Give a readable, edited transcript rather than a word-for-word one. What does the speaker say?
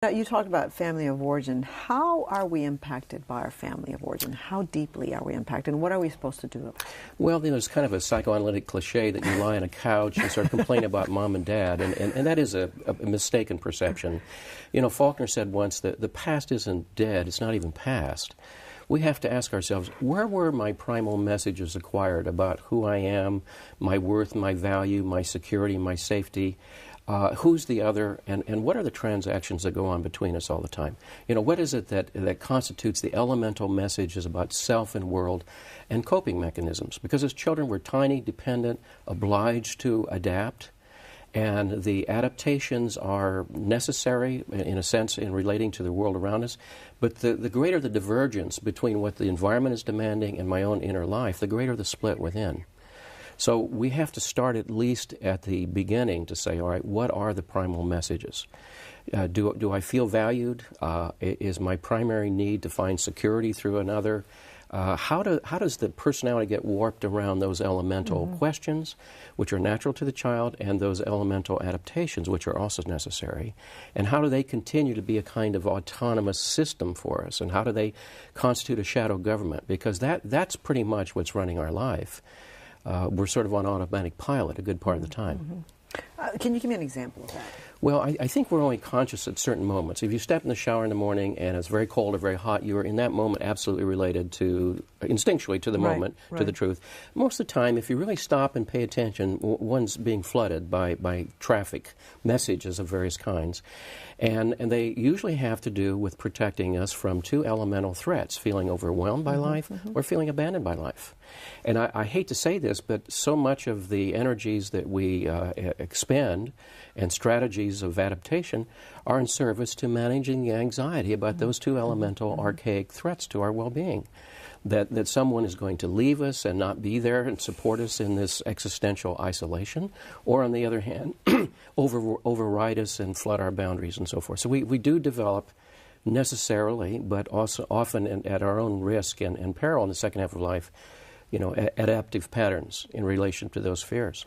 Now, you talked about family of origin. How are we impacted by our family of origin? How deeply are we impacted, and what are we supposed to do about it? Well, there's kind of a psychoanalytic cliche that you lie on a couch and sort of complain about mom and dad, and that is a mistaken perception. You know, Faulkner said once that the past isn't dead, it's not even past. We have to ask ourselves, where were my primal messages acquired about who I am, my worth, my value, my security, my safety? Who's the other, and what are the transactions that go on between us all the time? You know, what is it that constitutes the elemental messages about self and world and coping mechanisms? Because as children, we're tiny, dependent, obliged to adapt, and the adaptations are necessary, in a sense, in relating to the world around us. But the greater the divergence between what the environment is demanding and my own inner life, the greater the split within. So we have to start at least at the beginning to say, all right, what are the primal messages? Do I feel valued? Is my primary need to find security through another? How does the personality get warped around those elemental questions, which are natural to the child, and those elemental adaptations, which are also necessary? And how do they continue to be a kind of autonomous system for us? And how do they constitute a shadow government? Because that's pretty much what's running our life. We're sort of on automatic pilot a good part of the time. Can you give me an example of that? Well, I think we're only conscious at certain moments. If you step in the shower in the morning and it's very cold or very hot, you are in that moment absolutely related to, instinctually, to the moment, to the truth. Most of the time, if you really stop and pay attention, one's being flooded by traffic messages of various kinds. And they usually have to do with protecting us from two elemental threats, feeling overwhelmed by life or feeling abandoned by life. And I hate to say this, but so much of the energies that we expend and strategies of adaptation are in service to managing the anxiety about those two elemental archaic threats to our well-being. That someone is going to leave us and not be there and support us in this existential isolation, or on the other hand, override us and flood our boundaries and so forth. So we do develop necessarily, but also often at our own risk and peril in the second half of life, you know, adaptive patterns in relation to those fears.